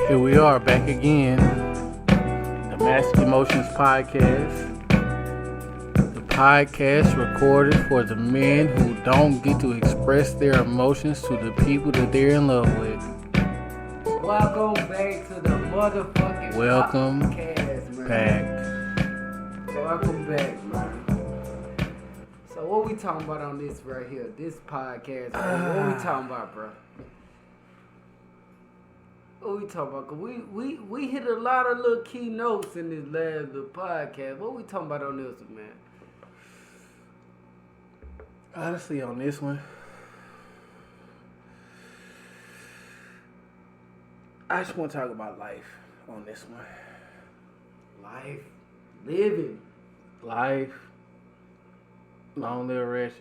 Here we are back again. The Master Emotions Podcast. The podcast recorded for the men who don't get to express their emotions to the people that they're in love with. Welcome back to the motherfucking Welcome podcast, man. back. Welcome back, man. So what we talking about on this right here, this podcast, man? What we talking about, bro? What we talking about? Cause we hit a lot of little keynotes in this last little podcast. What we talking about on this one, man? Honestly, on this one, I just want to talk about life on this one. Life, living. Life, long live rich.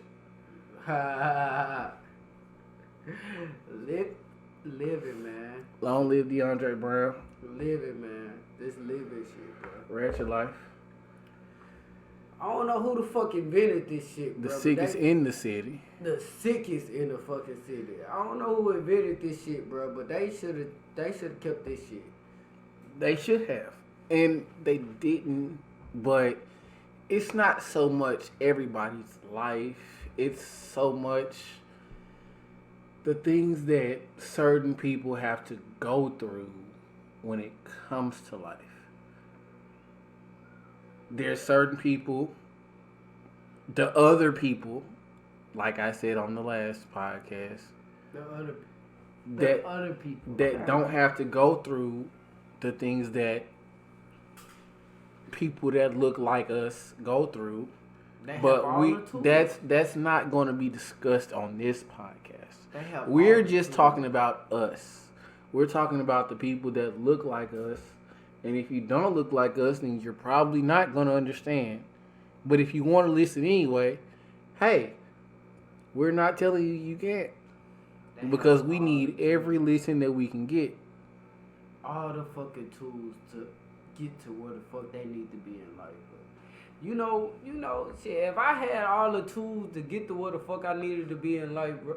Living, man. Long live DeAndre Brown. Living, man. This living shit, bro. Ratchet life. I don't know who the fuck invented this shit, bro. The sickest in the city. The sickest in the fucking city. I don't know who invented this shit, bro, but they should have kept this shit. They should have. And they didn't, but it's not so much everybody's life. It's so much the things that certain people have to go through when it comes to life. There's certain people, the other people, like I said on the last podcast, the other people that don't have to go through the things that people that look like us go through. But that's not going to be discussed on this podcast. We're just talking about us. We're talking about the people that look like us. And if you don't look like us, then you're probably not going to understand. But if you want to listen anyway, hey, we're not telling you you can't. Because we need every listen that we can get. All the fucking tools to get to where the fuck they need to be in life. You know, shit, if I had all the tools to get to where the fuck I needed to be in life, bro,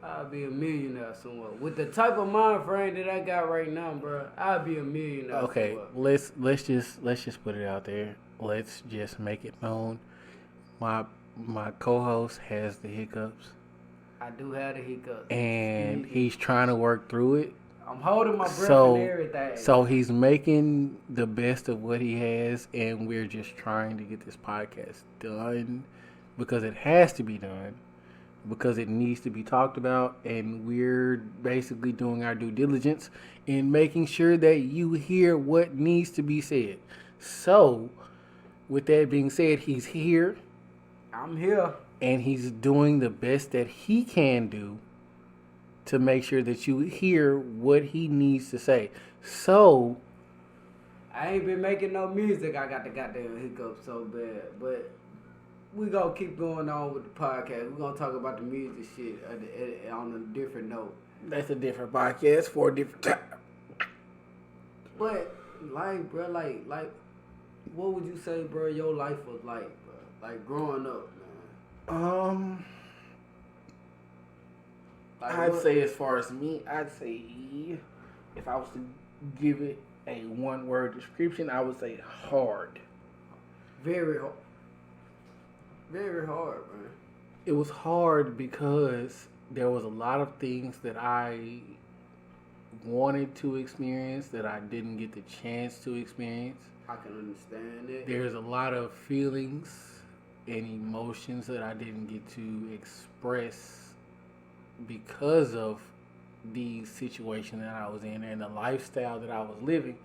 I'd be a millionaire somewhere. With the type of mind frame that I got right now, bro, I'd be a millionaire. Okay, somewhere. let's just put it out there. Let's just make it known. My co-host has the hiccups. I do have the hiccups. And he's trying to work through it. I'm holding my breath and everything. So he's making the best of what he has, and we're just trying to get this podcast done because it has to be done, because it needs to be talked about, and we're basically doing our due diligence in making sure that you hear what needs to be said. So, with that being said, he's here. I'm here. And he's doing the best that he can do to make sure that you hear what he needs to say. So, I ain't been making no music. I got the goddamn hiccups so bad. But we gonna keep going on with the podcast. We're gonna talk about the music shit on a different note. That's a different podcast for a different time. But, like, bro, like, what would you say, bro, your life was like, bro? Like, growing up, man. I'd say as far as me, I'd say if I was to give it a one-word description, I would say hard. Very hard. Very hard, man. It was hard because there was a lot of things that I wanted to experience that I didn't get the chance to experience. I can understand it. There's a lot of feelings and emotions that I didn't get to express because of the situation that I was in and the lifestyle that I was living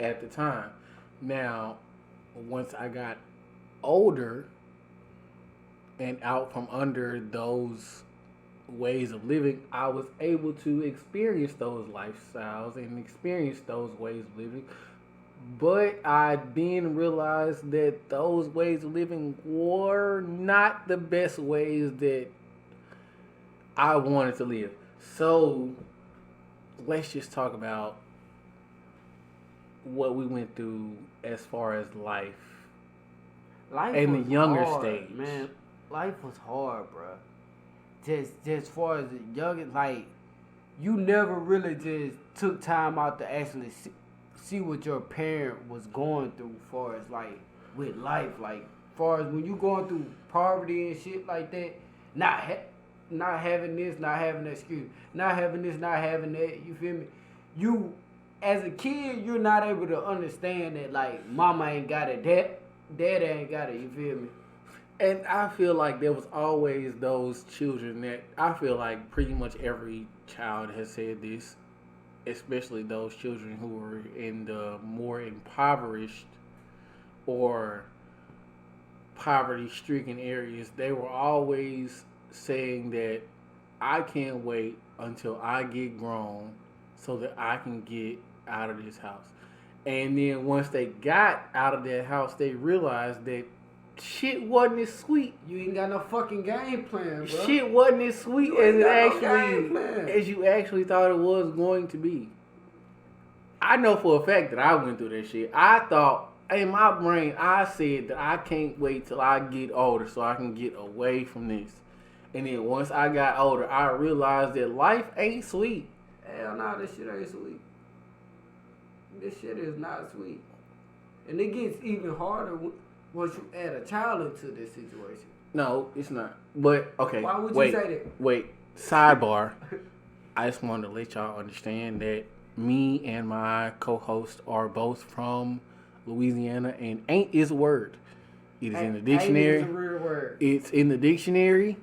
at the time. Now, once I got older and out from under those ways of living, I was able to experience those lifestyles and experience those ways of living. But I then realized that those ways of living were not the best ways that I wanted to live. So let's just talk about what we went through as far as life. In the younger stage. Man, life was hard, bro. Just as far as the youngest, like, you never really just took time out to actually see what your parent was going through, far as like with life, like far as when you going through poverty and shit like that, not having this, not having that excuse, not having this, not having that. You feel me? You as a kid, you're not able to understand that like mama ain't got it, dad ain't got it. You feel me? And I feel like there was always those children that I feel like pretty much every child has said this, especially those children who were in the more impoverished or poverty stricken areas. They were always saying that I can't wait until I get grown so that I can get out of this house. And then once they got out of that house, they realized that shit wasn't as sweet. You ain't got no fucking game plan, bro. Shit wasn't as sweet You as ain't it got no actually game plan. as you actually thought it was going to be. I know for a fact that I went through that shit. I thought in my brain I said that I can't wait till I get older so I can get away from this. And then once I got older, I realized that life ain't sweet. Hell nah, this shit ain't sweet. This shit is not sweet. And it gets even harder once you add a child into this situation. No, it's not. But okay. Why would you say that? Wait. Sidebar. I just wanted to let y'all understand that me and my co-host are both from Louisiana, and ain't is a word. It is in the dictionary. Ain't is a real word. It's in the dictionary.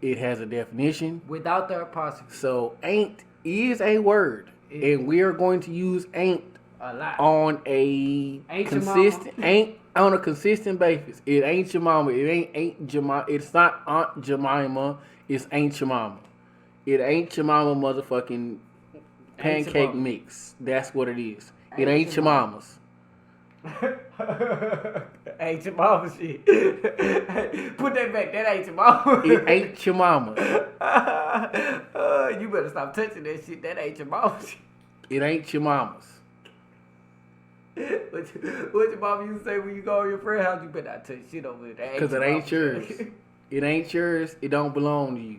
It has a definition. Without the apostrophe. So ain't is a word, and we are going to use ain't a lot on a consistent basis. It ain't your mama. It ain't Jemima. It's not Aunt Jemima. It's ain't your mama. It ain't your mama motherfucking pancake mix. That's what it is. It ain't your mama's. Ain't your mama shit. Put that back. That ain't your mama. It ain't your mama. You better stop touching that shit. That ain't your mama shit. It ain't your mama's. What your mama used to say when you go to your friend's house? You better not touch shit over there. Because it ain't yours. It ain't yours. It don't belong to you.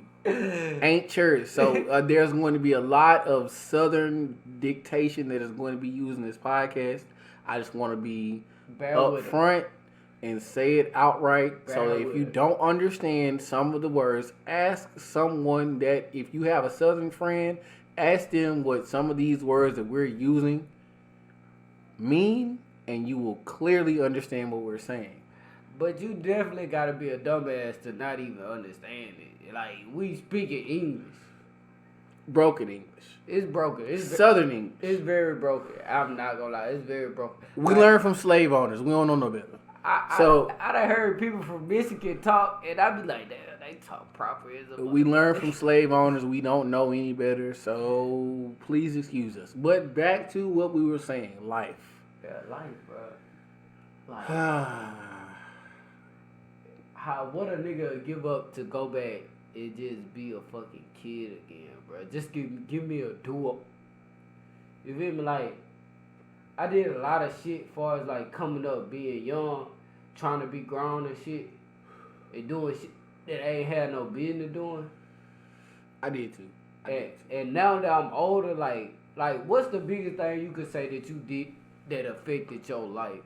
Ain't yours. So there's going to be a lot of Southern dictation that is going to be used in this podcast. I just want to be upfront and say it outright. So that if you don't understand some of the words, ask someone that if you have a Southern friend, ask them what some of these words that we're using mean, and you will clearly understand what we're saying. But you definitely gotta be a dumbass to not even understand it. Like, we speak in English. Broken English. It's broken. It's Southern English. It's very broken. I'm not gonna lie. It's very broken. We learn from slave owners. We don't know no better. I done heard people from Michigan talk, and I be like, damn, they talk proper as a We learn from slave owners. We don't know any better, so please excuse us. But back to what we were saying. Life. Yeah, life, bro. Life. What a nigga give up to go back and just be a fucking kid again, bro. Just give me a do-up. You feel me? Like, I did a lot of shit as far as like coming up, being young, trying to be grown and shit, and doing shit that I ain't had no business doing. I did too. And now that I'm older, like what's the biggest thing you could say that you did that affected your life?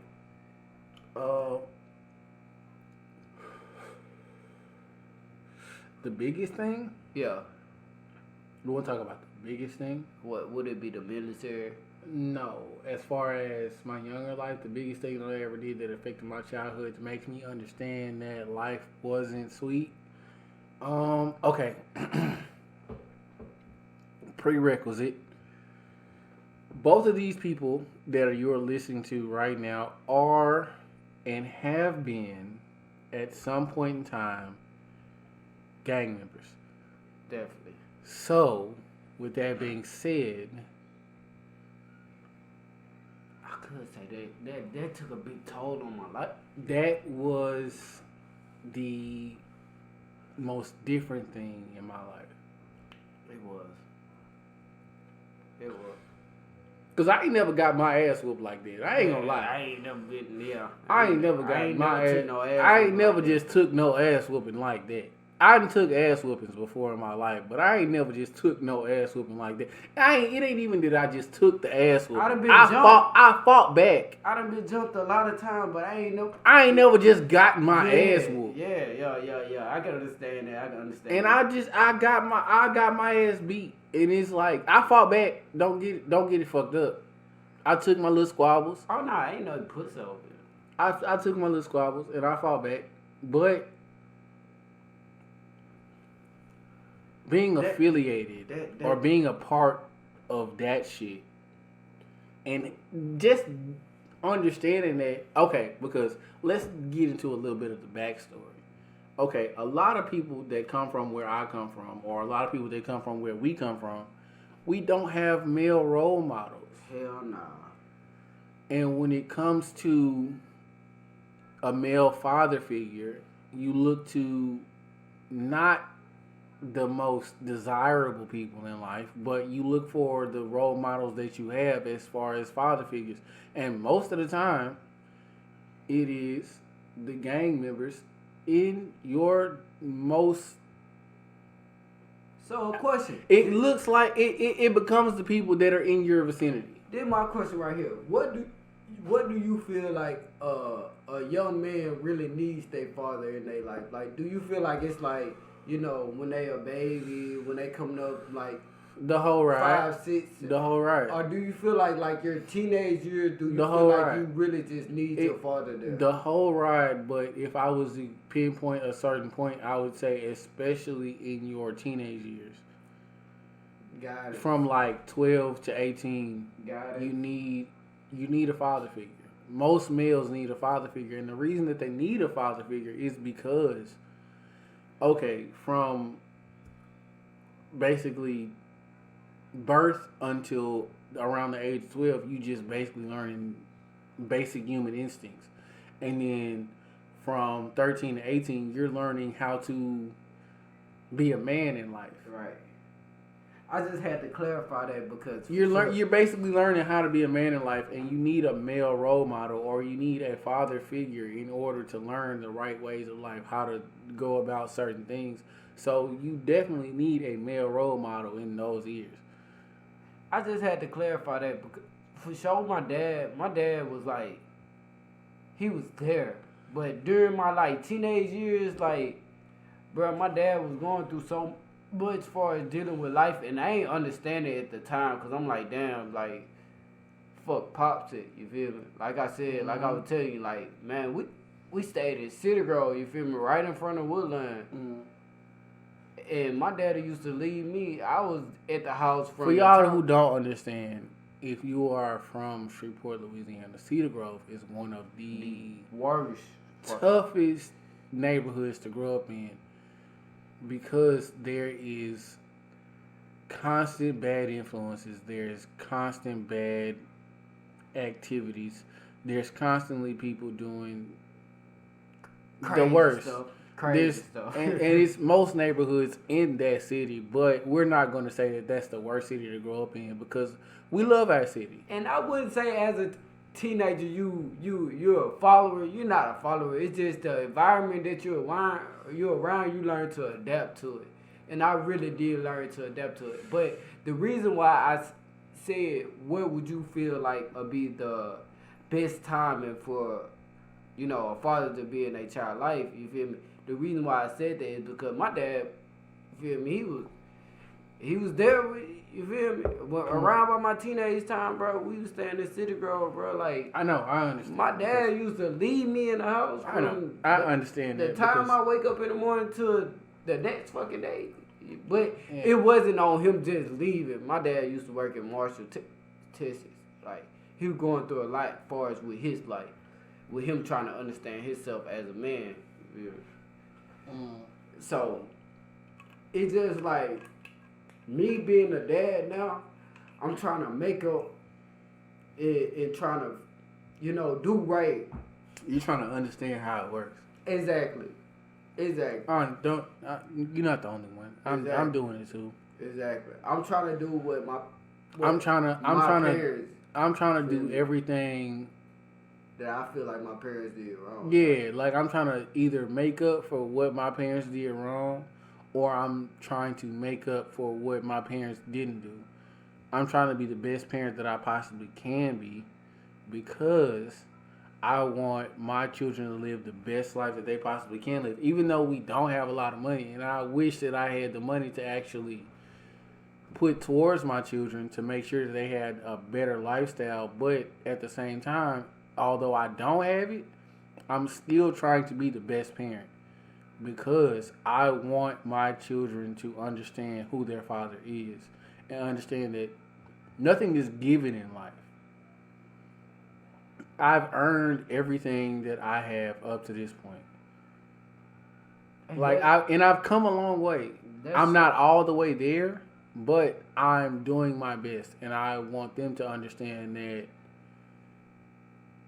The biggest thing? Yeah. You want to talk about the biggest thing? What would it be? The military? No. As far as my younger life, the biggest thing that I ever did that affected my childhood to make me understand that life wasn't sweet. Okay. Prerequisite. Both of these people that you're listening to right now are and have been at some point in time gang members. Definitely. So, with that being said, I could say that took a big toll on my life. that was the most different thing in my life. It was. It was. Cause I ain't never got my ass whooped like that. I ain't gonna lie. I ain't never been there. I ain't never got my ass. No ass I ain't never like just took no ass whooping like that. I done took ass whoopings before in my life, but I ain't never just took no ass whooping like that. It ain't even that I just took the ass whooping. I done been jumped. I fought back. I done been jumped a lot of times, but I ain't never just got my ass whooped. Yeah. I can understand that. I can understand. And that. I got my ass beat, and it's like I fought back. Don't get it fucked up. I took my little squabbles. Oh no, I ain't no pussy over here. I took my little squabbles and I fought back, but being affiliated or being a part of that shit, and just understanding that, okay, because let's get into a little bit of the backstory. Okay, a lot of people that come from where I come from, or a lot of people that come from where we come from, we don't have male role models. Hell nah. And when it comes to a male father figure, you look to not the most desirable people in life, but you look for the role models that you have as far as father figures. And most of the time, it is the gang members in your most... So a question. It looks like it becomes the people that are in your vicinity. Then my question right here. What do you feel like a young man really needs their father in their life? Like, do you feel like it's like, you know, when they a baby, when they coming up like the whole ride, 5, 6, the whole ride, or do you feel like your teenage years, do you the feel like ride. you really just need your father there? The whole ride, but if I was to pinpoint a certain point, I would say especially in your teenage years. Got it. From like 12 to 18, Got it. you need a father figure. Most males need a father figure, and the reason that they need a father figure is because, okay, from basically birth until around the age of 12, you just basically learning basic human instincts. And then from 13 to 18, you're learning how to be a man in life. Right. I just had to clarify that because you're basically learning how to be a man in life, and you need a male role model or you need a father figure in order to learn the right ways of life, how to go about certain things. So you definitely need a male role model in those years. I just had to clarify that because for sure my dad was like, he was there, but during my like teenage years, like, bro, my dad was going through so much as far as dealing with life, and I ain't understand it at the time because I'm like, damn, like, fuck pops it, you feel me? Like I said, like I was telling you, like, man, we stayed in City Grove, you feel me, right in front of Woodland. And my daddy used to leave me. I was at the house from... For y'all who don't understand, if you are from Shreveport, Louisiana, Cedar Grove is one of the worst, toughest neighborhoods to grow up in, because there is constant bad influences, there's constant bad activities, there's constantly people doing crazy the worst stuff. Crazy stuff. and it's most neighborhoods in that city, but we're not going to say that that's the worst city to grow up in, because we love our city. And I wouldn't say as a teenager you're a follower. You're not a follower. It's just the environment that you're around. You learn to adapt to it, and I really did learn to adapt to it. But the reason why I said, what would you feel like would be the best timing for, you know, a father to be in a child's life? You feel me? The reason why I said that is because my dad, you feel me, he was there, you feel me? Around by my teenage time, bro, we was staying in City Grove, bro. Like, I know, I understand. My dad used to leave me in the house. I know, I understand the that. The time I wake up in the morning to the next fucking day. But it wasn't on him just leaving. My dad used to work in Marshall, Texas. Like, he was going through a lot as far as with his life, with him trying to understand himself as a man. Yeah. So it's just like me being a dad now, I'm trying to make up and trying to, you know, do right. You're trying to understand how it works. Exactly. You're not the only one. I'm doing it too. Exactly. I'm trying to do what I'm trying to do everything that I feel like my parents did wrong. Yeah, like I'm trying to either make up for what my parents did wrong, or I'm trying to make up for what my parents didn't do. I'm trying to be the best parent that I possibly can be because I want my children to live the best life that they possibly can live, even though we don't have a lot of money. And I wish that I had the money to actually put towards my children to make sure that they had a better lifestyle. But at the same time, although I don't have it, I'm still trying to be the best parent because I want my children to understand who their father is and understand that nothing is given in life. I've earned everything that I have up to this point. I've come a long way. I'm not all the way there, but I'm doing my best, and I want them to understand that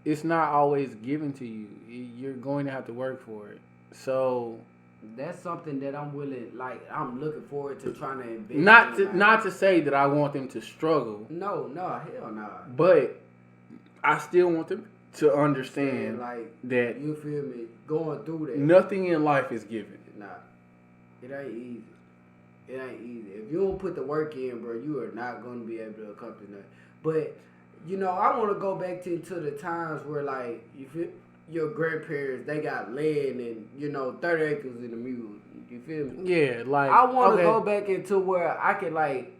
it's not always given to you. You're going to have to work for it. So that's something that I'm willing, like I'm looking forward to trying to invest. Not to say that I want them to struggle. No, hell no. But I still want them to understand like that you feel me going through that. Nothing in life is given. Nah, it ain't easy. It ain't easy. If you don't put the work in, bro, you are not gonna be able to accomplish that. But I want to go back to the times where like you feel your grandparents they got land and 30 acres in the mule. You feel me? Yeah, like I want to go back into where I can like.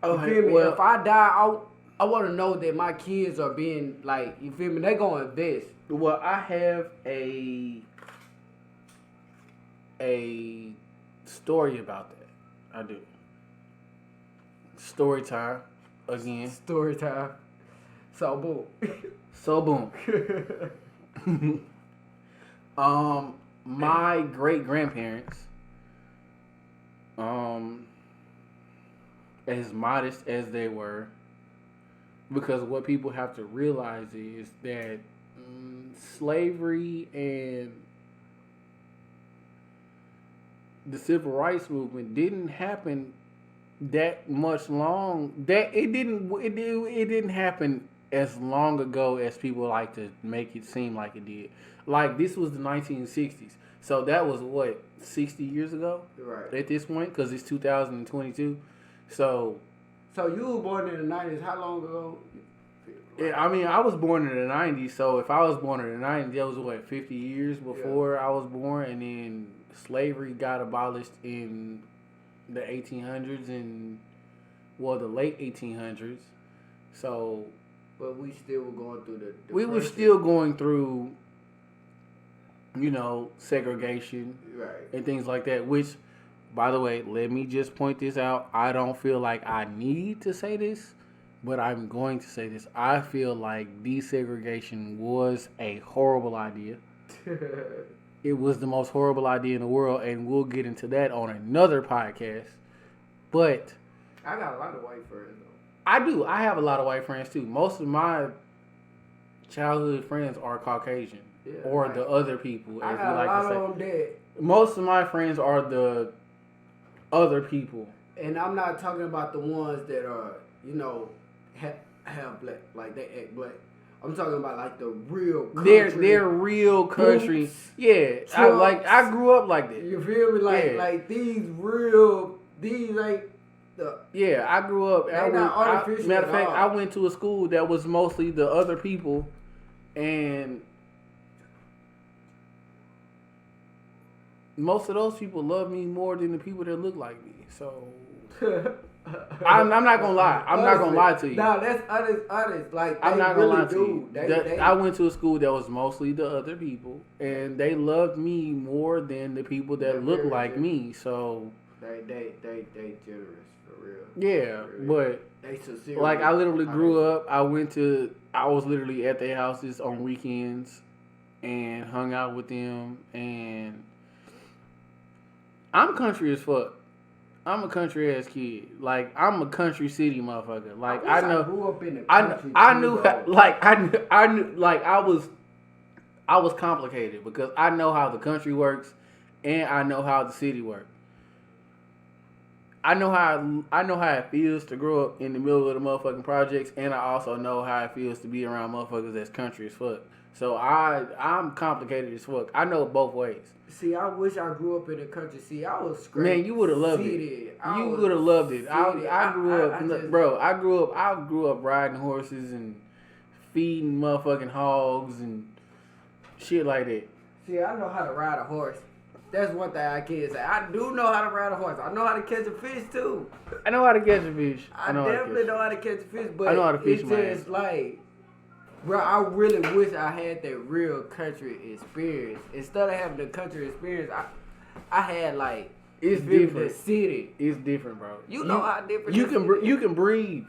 You feel me? Well, if I die, I want to know that my kids are being like, you feel me? They gonna invest. Well, I have a story about that. I do. Story time again. Story time. So boom. My great grandparents, as modest as they were, because what people have to realize is that slavery and the civil rights movement didn't happen that much long. That it didn't happen as long ago as people like to make it seem like it did. Like this was the 1960s, so that was what 60 years ago, right? At this point, because it's 2022, so. So you were born in the 90s. How long ago? Yeah, I mean, I was born in the 90s, so if I was born in the 90s, that was, 50 years before I was born, and then slavery got abolished in the 1800s and, the late 1800s, so... But we still were going through the depression. We were still going through, segregation and things like that, which... By the way, let me just point this out. I don't feel like I need to say this, but I'm going to say this. I feel like desegregation was a horrible idea. It was the most horrible idea in the world, and we'll get into that on another podcast. But I got a lot of white friends, though. I do. I have a lot of white friends, too. Most of my childhood friends are Caucasian, or the other people, as we like to say. I got a lot of them dead. Most of my friends are the other people. And I'm not talking about the ones that are, have black, like they act black. I'm talking about like the real country. They're real country. Boots, yeah. I grew up like that. You feel me? Like these ain't the. Yeah, I grew up. Matter of fact, I went to a school that was mostly the other people, and most of those people love me more than the people that look like me. So I'm not gonna lie. I'm not gonna lie to you. No, that's honest. Like I'm not gonna lie to you. I went to a school that was mostly the other people, and they loved me more than the people that look like me. So they generous for real. Yeah, but they sincere. Like I literally grew up. I was literally at their houses on weekends and hung out with them, and I'm country as fuck. I'm a country ass kid. Like I'm a country city motherfucker. Like I know. I grew up in the country. I knew. Like I was complicated because I know how the country works, and I know how the city works. I know how it feels to grow up in the middle of the motherfucking projects, and I also know how it feels to be around motherfuckers that's country as fuck. So I'm complicated as fuck. I know both ways. See, I wish I grew up in the country. See, I was scraped. Man, you would have loved it. You would have loved it. I grew up, bro. I grew up riding horses and feeding motherfucking hogs and shit like that. See, I know how to ride a horse. That's one thing I can say. I do know how to ride a horse. I know how to catch a fish too. I know how to catch a fish. I definitely know how to catch a fish, but I know how to fish. It's just like, bro, I really wish I had that real country experience. Instead of having the country experience, I had like it's different. The city. It's different, bro. You know how different. You can breathe.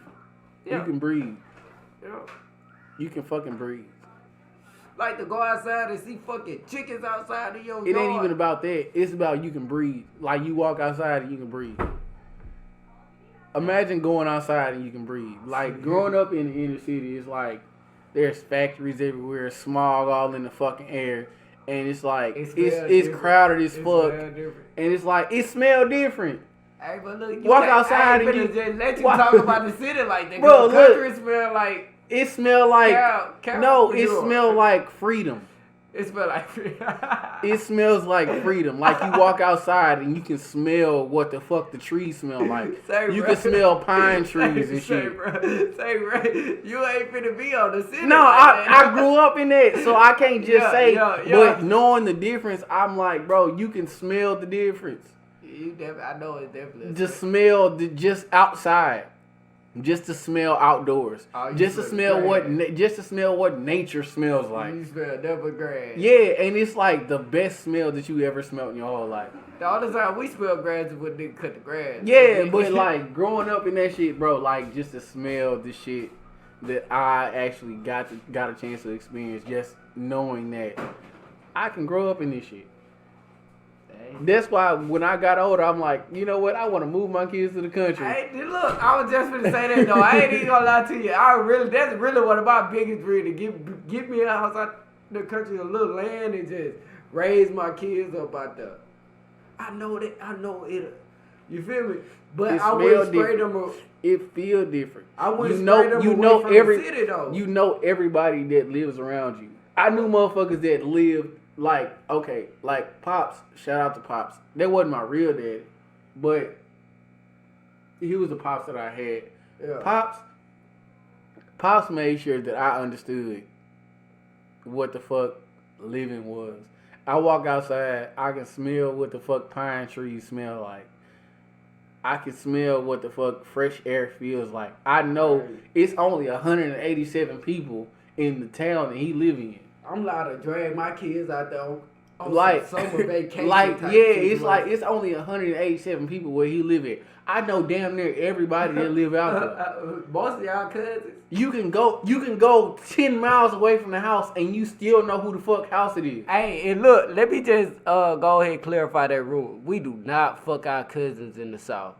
Yeah. You can breathe. Yeah. You can fucking breathe. Like to go outside and see fucking chickens outside of your yard. It ain't even about that. It's about you can breathe. Like you walk outside and you can breathe. Imagine going outside and you can breathe. Like growing up in the inner city, it's like there's factories everywhere, smog all in the fucking air, and it's like it's crowded as fuck, and it's like it smells different. Hey, but look, you walk outside and you just let you talk about the city like that. Bro, country smell like. It smell like it smell like freedom. It smell like it smells like freedom. Like you walk outside and you can smell what the fuck the trees smell like. You can smell pine trees and shit. Bro. You ain't finna be on the city. No, like I grew up in that, so I can't just say. But knowing the difference, I'm like, bro, you can smell the difference. I know it's definitely. Just smell just outside. Just to smell outdoors. Just to smell what nature smells like. You smell nothing grass. Yeah, and it's like the best smell that you ever smelled in your whole life. The only time we smell grass is when they cut the grass. Yeah, but like growing up in that shit, bro, like just to smell the shit that I actually got a chance to experience, just knowing that I can grow up in this shit. That's why when I got older, I'm like, you know what? I want to move my kids to the country. Hey, look, I was just gonna say that though. I ain't even gonna lie to you. That's really one of my biggest dreams, to give me a house out the country, a little land, and just raise my kids up out there. I know it. You feel me? But I wouldn't spray them. It feel different. I wouldn't spray them away from the city though. You know everybody that lives around you. I knew motherfuckers that lived. Like Pops, shout out to Pops. That wasn't my real daddy, but he was the Pops that I had. Yeah. Pops made sure that I understood what the fuck living was. I walk outside, I can smell what the fuck pine trees smell like. I can smell what the fuck fresh air feels like. I know it's only 187 people in the town that he live in. I'm allowed to drag my kids out there on like summer vacation. It's only 187 people where he live at. I know damn near everybody that live out there. Most of y'all cousins. You can go 10 miles away from the house and you still know who the fuck house it is. Hey, and look, let me just go ahead and clarify that rule. We do not fuck our cousins in the South.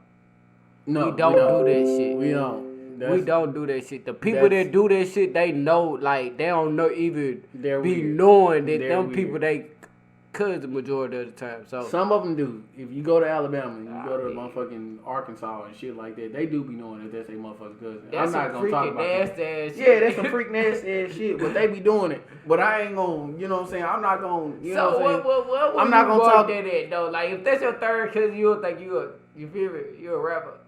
No, we don't do that shit. We don't. We don't do that shit. The people that do that shit, they know, like, they don't know even be knowing that them people, they cousin majority of the time. So some of them do. If you go to Alabama, you go to motherfucking Arkansas and shit like that, they do be knowing that that's their motherfucking cousin. That's I'm not gonna talk about nasty ass shit. Yeah, that's some freak nasty ass shit, but they be doing it. But I ain't gonna, you know what I'm saying? I'm not gonna, you know what I'm saying? What I'm not gonna talk that at though. Like if that's your third cousin, you don't think you feel me? You a rapper.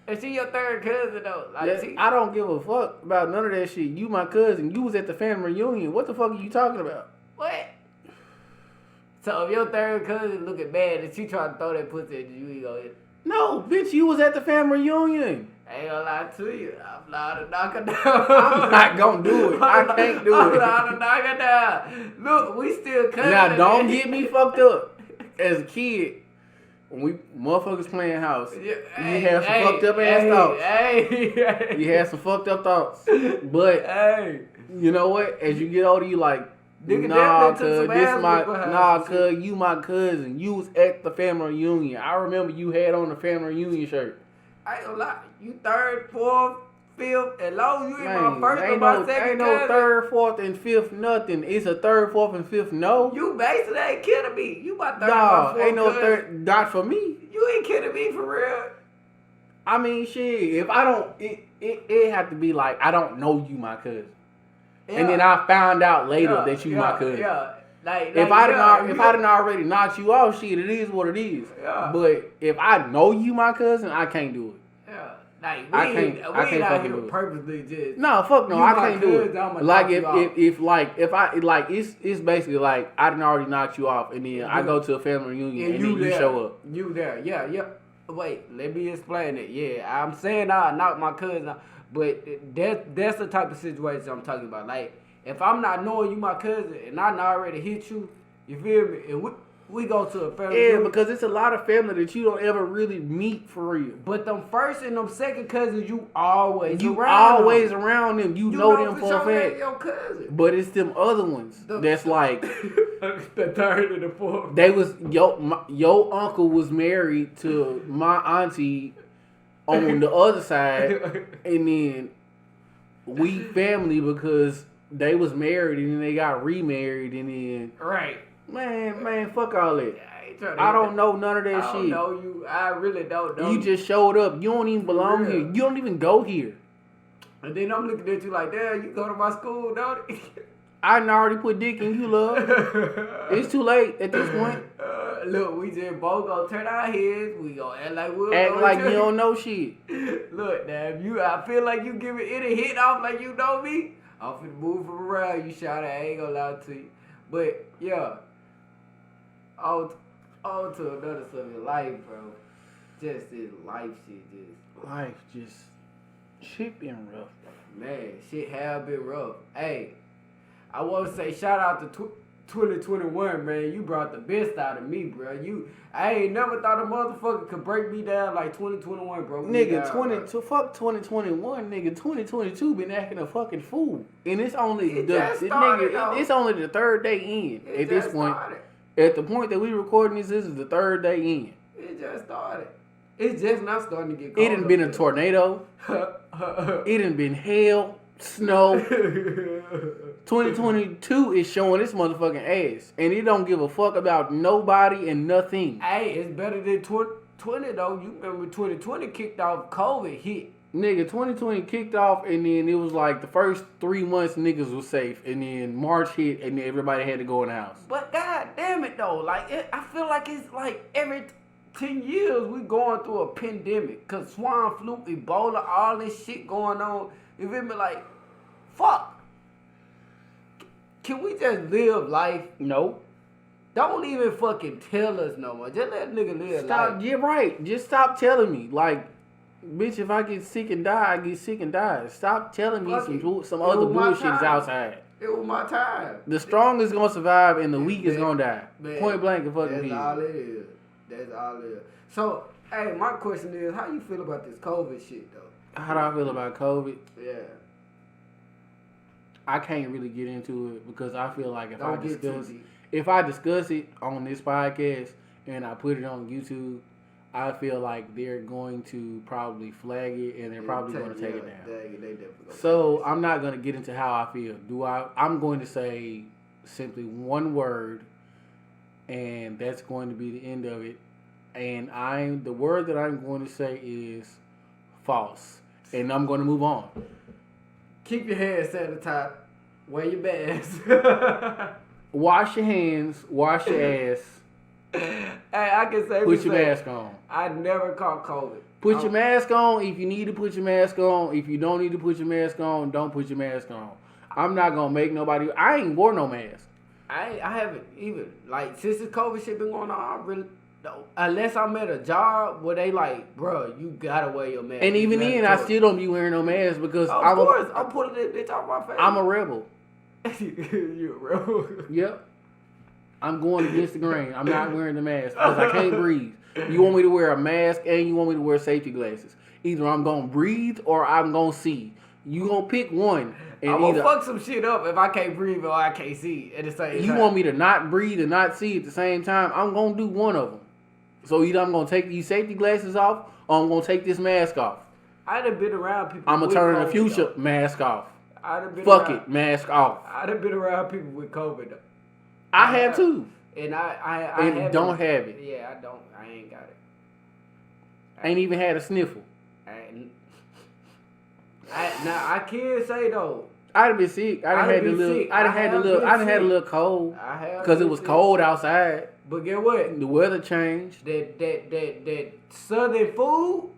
And she your third cousin though. Like I don't give a fuck about none of that shit. You my cousin. You was at the family reunion. What the fuck are you talking about? What? So if your third cousin looking bad and she trying to throw that pussy at you, you gonna hit? No, bitch, you was at the family reunion. I ain't gonna lie to you. I'm allowed to knock her down. I'm not gonna do it. I can't do it. I'm allowed to knock her down. Look, we still cousins. Now don't get me fucked up. As a kid, when we motherfuckers playing house, you had some fucked up ass thoughts. You had some fucked up thoughts. But you know what? As you get older, you like, nah, cuz you my cousin. You was at the family reunion. I remember you had on the family reunion shirt. I ain't gonna lie. You third, fourth, fifth, as long as you ain't my first or my second ain't no third, fourth, and fifth nothing. It's a third, fourth, and fifth no. You basically ain't kidding me. You my third, nah, fourth ain't no cousin. third. Not for me. You ain't kidding me for real. I mean, shit. If I don't, it have to be like I don't know you, my cousin. and then I found out later that you my cousin. If I didn't already knocked you off, shit, it is what it is. Yeah. But if I know you my cousin, I can't do it. Yeah. Like I can't fucking do it. Purposely just. No, fuck no, I can't do it. Like if it's basically like I didn't already knocked you off, and then I go to a family reunion and then you show up. You there? Yeah. Wait, let me explain it. Yeah, I'm saying I knocked my cousin out, but that's the type of situation I'm talking about. Like if I'm not knowing you my cousin and I already hit you, you feel me? And we go to a family. Yeah, because it's a lot of family that you don't ever really meet for real. But them first and them second cousins, you always around them. You know them for a fact. Your cousin. But it's them other ones that's like the third and the fourth. They was your uncle was married to my auntie on the other side, and then we family because they was married and then they got remarried and then right. Man, fuck all that. I don't know none of that shit. I don't know you. I really don't know. You just showed up. You don't even belong here. You don't even go here. And then I'm looking at you like, damn, you go to my school, don't you? I done already put dick in you, love. It's too late at this point. Look, we just both gonna turn our heads. We gonna act like we'll act like you don't know shit. Look, damn, I feel like you giving any hit off like you know me. I'm finna move from around you, shot. I ain't gonna lie to you. But yeah. On to another subject, life, bro. Just this life shit, shit been rough, bro. Man, shit have been rough. Hey, I want to say shout out to 2021, man. You brought the best out of me, bro. I ain't never thought a motherfucker could break me down like 2021, bro. Nigga, fuck 2021, nigga. 2022 been acting a fucking fool, and it's only it's only the third day in at this point. At the point that we recording this is the third day in. It just started. It's just not starting to get cold. It done been a tornado. It done been hail, snow. 2022 is showing this motherfucking ass. And it don't give a fuck about nobody and nothing. Hey, it's better than 2020 though. You remember 2020 kicked off, COVID hit. Nigga, 2020 kicked off, and then it was like the first 3 months niggas was safe, and then March hit, and then everybody had to go in the house. But god damn it though, like I feel like it's like every 10 years we going through a pandemic, cause swine flu, Ebola, all this shit going on. You feel me? Like, fuck. Can we just live life? No. Don't even fucking tell us no more. Just let nigga live life. You're right. Just stop telling me. Like, bitch, if I get sick and die, I get sick and die. Stop telling me some other bullshit is outside. It was my time. The strong is gonna survive and the weak is gonna die. Man, point blank and fucking That's all it is. That's all it is. So, hey, my question is, how you feel about this COVID shit though? How do I feel about COVID? Yeah. I can't really get into it because I feel like if I discuss it on this podcast and I put it on YouTube, I feel like they're going to probably flag it and they're probably going to take it down. So I'm not going to get into how I feel. I'm going to say simply one word, and that's going to be the end of it. And the word that I'm going to say is false, and I'm going to move on. Keep your hands sanitized. Wear your mask. Wash your hands. Wash your ass. Hey, I can say. Put your mask on. I never caught COVID. Put your mask on if you need to put your mask on. If you don't need to put your mask on, don't put your mask on. I'm not gonna make nobody. I ain't wore no mask. I haven't even like since this COVID shit been going on. I really don't. Unless I'm at a job where they like, bro, you gotta wear your mask. And even then, I still don't be wearing no mask because I'm putting this bitch off my face. I'm a rebel. You a rebel? Yep. I'm going against the grain. I'm not wearing the mask because I can't breathe. You want me to wear a mask and you want me to wear safety glasses. Either I'm going to breathe or I'm going to see. You going to pick one. And I'm going to fuck some shit up if I can't breathe or I can't see at the same time. You want me to not breathe and not see at the same time? I'm going to do one of them. So either I'm going to take these safety glasses off or I'm going to take this mask off. I done been around people I'm going to turn in the future, mask off. Fuck it, mask off. I done been around people with COVID though. I have too. And I don't have it. Yeah, I don't. I ain't got it. Ain't even had a sniffle. Now I can say though. I'd have been sick. I done had a little cold. I have because it was sick. cold outside. But get what? The weather changed. That southern food,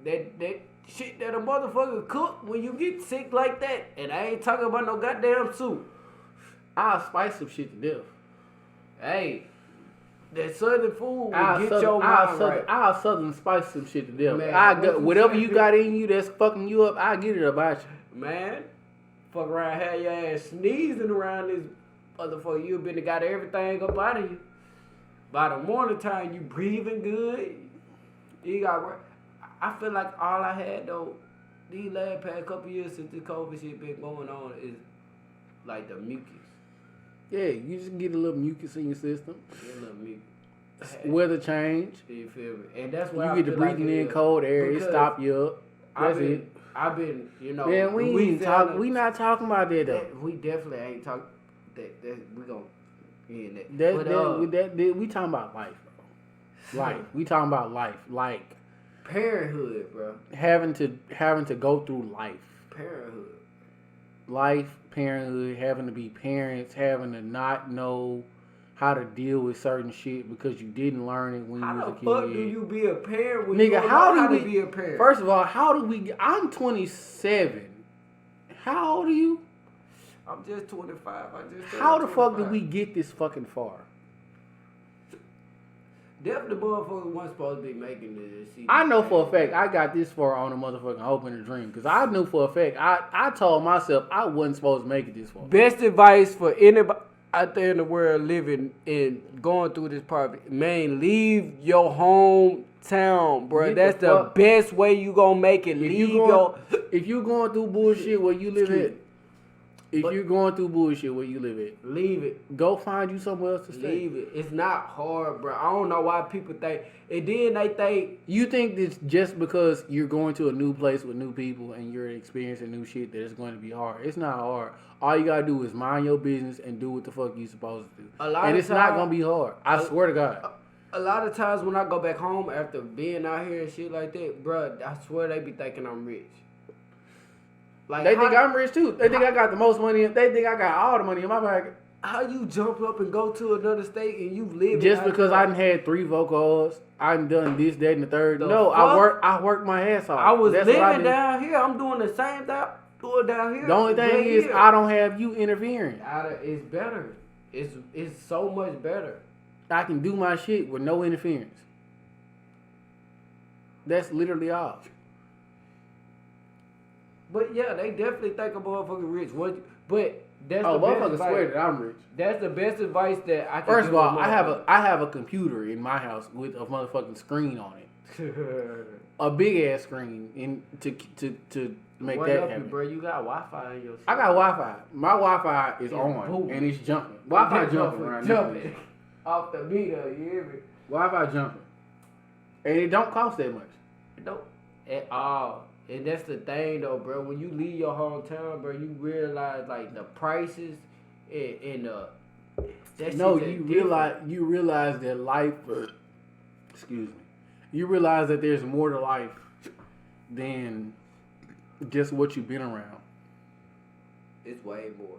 that shit that a motherfucker cook when you get sick like that, and I ain't talking about no goddamn soup. I'll spice some shit to death. Hey, that southern food will get your mind right. I'll southern spice some shit to death. Man, whatever you got in you that's fucking you up, I'll get it about you. Man, fuck around, have your ass sneezing around this motherfucker. You been got everything up out of you. By the morning time, you breathing good. You got. I feel like all I had though, these last past couple years since the COVID shit been going on is like the mucus. Yeah, you just get a little mucus in your system. Get a little mucus. Weather change. You feel me? And that's why you get to breathing in cold air. It stop you up. That's it. I've been, you know. Yeah, we not talking about that though. We definitely ain't talking. That we gonna end that. We talking about life, bro. Life. We talking about life. Like parenthood, bro. Having to go through life. Parenthood. Life, parenthood, having to be parents, having to not know how to deal with certain shit because you didn't learn it when you was a kid. How the fuck do you be a parent when Nigga, you don't know how to be a parent? First of all, how do we... I'm 27. How old are you? I'm just 25. How the fuck did we get this fucking far? Definitely motherfuckers wasn't supposed to be making this. I know for a fact I got this far on a motherfucking hope and a dream. Because I knew for a fact, I told myself I wasn't supposed to make it this far. Best advice for anybody out there in the world living and going through this part, man, leave your hometown, bro. That's the best way you gonna make it. If you going through bullshit where you live at, you're going through bullshit where you live at, leave it. Go find you somewhere else to stay. Leave it. It's not hard, bro. I don't know why people think. And then they think. You think that just because you're going to a new place with new people and you're experiencing new shit that it's going to be hard. It's not hard. All you gotta do is mind your business and do what the fuck you supposed to do. And it's not gonna be hard. I swear to God. A lot of times when I go back home after being out here and shit like that, bro, I swear they be thinking I'm rich. Like they think I'm rich too. They think I got the most money. They think I got all the money in my pocket. How you jump up and go to another state and you live just because I done had 3 vocals, I done this, that, and the third. I worked my ass off. I was living down here. I'm doing the same thing. Doing down here. The only thing is I don't have you interfering. It's better. It's so much better. I can do my shit with no interference. That's literally all. But yeah, they definitely think a motherfucker rich. But that's the best advice. Swear that I'm rich. That's the best advice that I can. First of all, I have a computer in my house with a motherfucking screen on it, a big ass screen, to make that happen. Bro, you got Wi-Fi in your shit. I got Wi-Fi. My Wi-Fi is on and it's jumping. Wi-Fi jumping around jumping off the meter. You hear me? Wi-Fi jumping, and it don't cost that much. It don't at all. And that's the thing though, bro. When you leave your hometown, bro, you realize like the prices and you realize that life. Excuse me. You realize that there's more to life than just what you've been around. It's way more.